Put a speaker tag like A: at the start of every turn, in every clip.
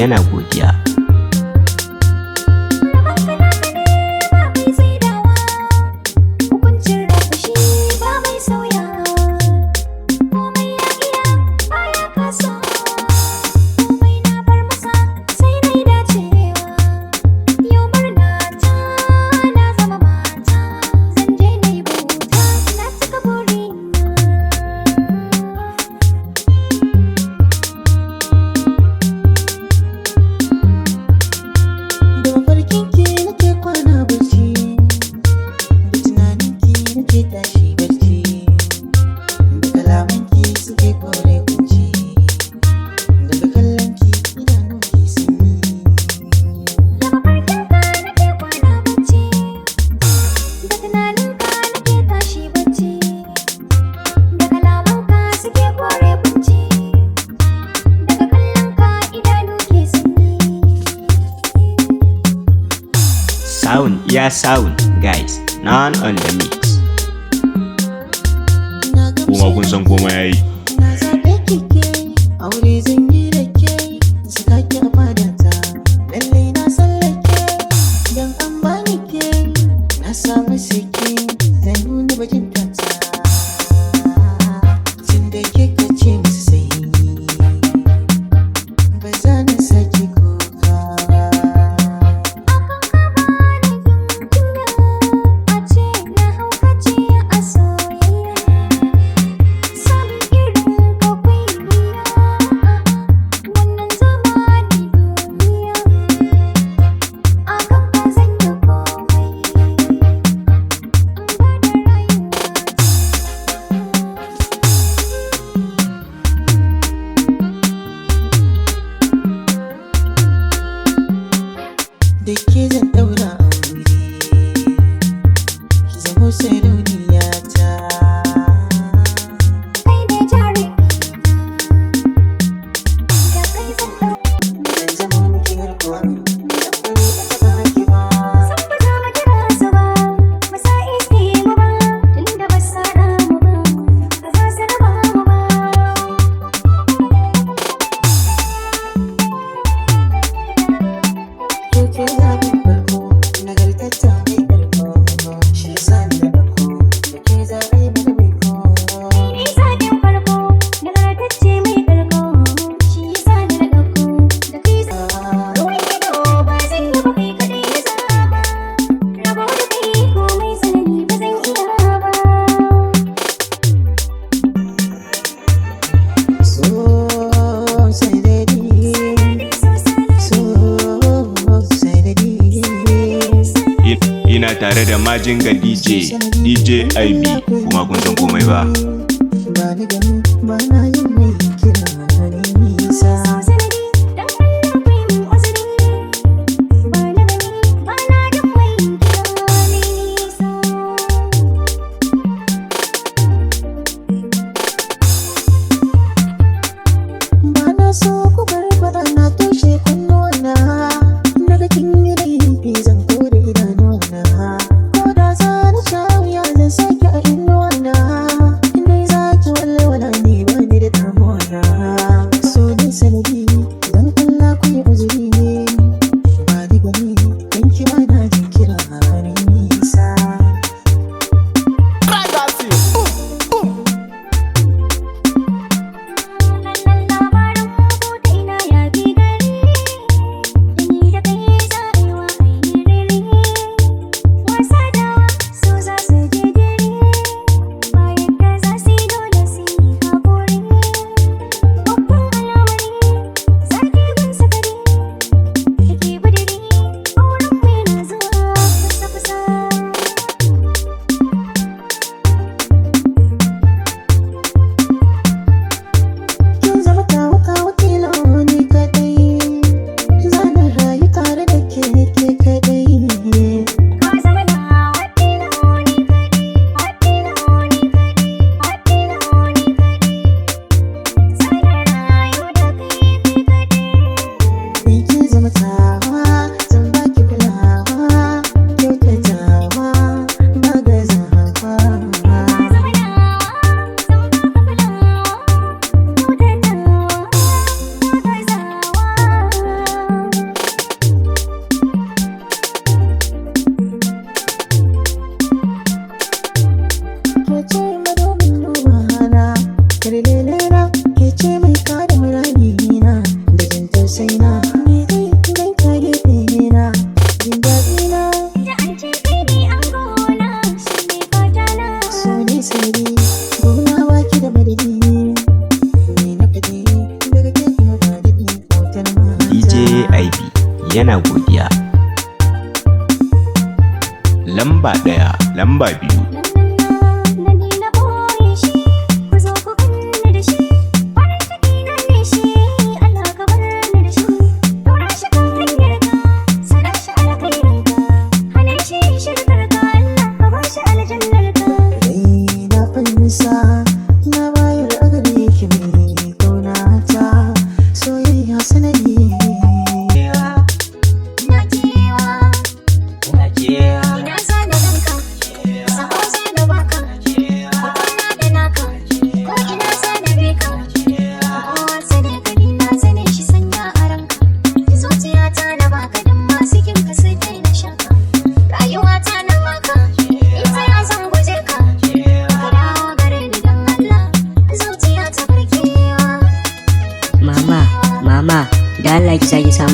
A: yana godiya. Sound, yeah, sound, guys. None on the mix.
B: Kuma kun san komai yayi.
C: Na zaɓe kike, aure zan yi da ke, saka ki a fadata, lallai na tsallake, don an bani ke, na samu sake, zan nuna bajintata, tun da ke kace musu sai, ba za na sake kuka ba. Da ke zan ɗaura aure, ki zamo sarauniya ta.
D: Kai ne jarumina, da kai zan ɗaura.
C: Zan zamo miki garkuwa, zan bari a taɓa ki ba.
D: San ba za mu kira su ba, ba sa iske mu ba, tunda ba sa mu ba, ba za su raba mu ba.
C: Ke zaɓin farko, nagartacce mai ƙarko, shi yasa ni da ɗauko, da ke zaɓe mana mai ko.
D: Ni zaɓin farko, nagartacce mai ƙarko, shi yasa ni na ɗauko, da kai ruwan ido ba zan yi ba kai kaɗai ya zaba, rabo da kai komai tsanani ba zan iya ba.
C: So sai daɗi, so sai daɗi.
B: Ina tare da Majinga DJ IB, kuma kun san komai ba.
C: Ba ni gani, ba na yin mai kira na nisa.
D: Sanadi, dan Allah kai min uzuri, ba na gani, ba na jin mai kira ni nisa.
C: Ba na so ku bar faɗa na toshe kunnuwana, daga kin yi laifi zan kore idanuwana. Ko da za ni sha wuya zan sake a inuwana, in dai za ki walwala ni ba ni da damuwana. So ni sanadi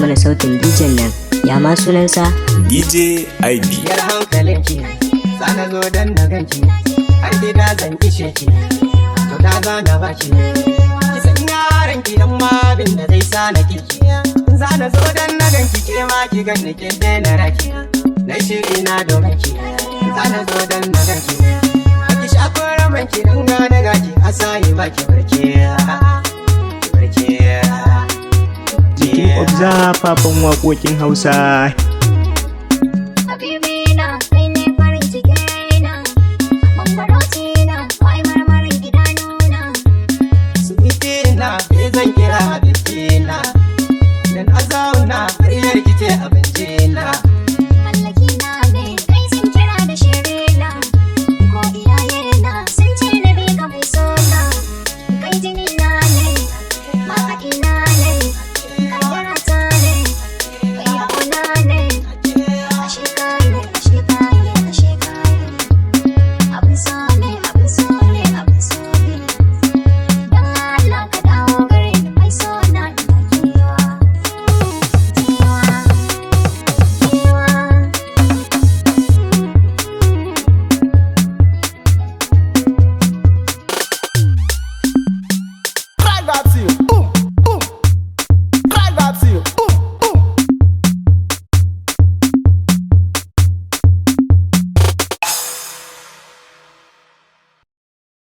E: mana sautin DJ nan. Ya ma sunansa?
B: DJ IB.
C: Yar hankalinki, zana zo dan na ganki, har gida zan kishe ki, to da zana baki. Ki san yaran ki dan ma abin da zai sa na kiki. Zana zo dan na ganki ke ma ki ganni ke daina raki. Na shiri na domin ki, zana zo dan na ganki. Ki shakon ramanki dan gane gaki, a sayi baki barke.
A: King of zafafan waƙoƙin Hausa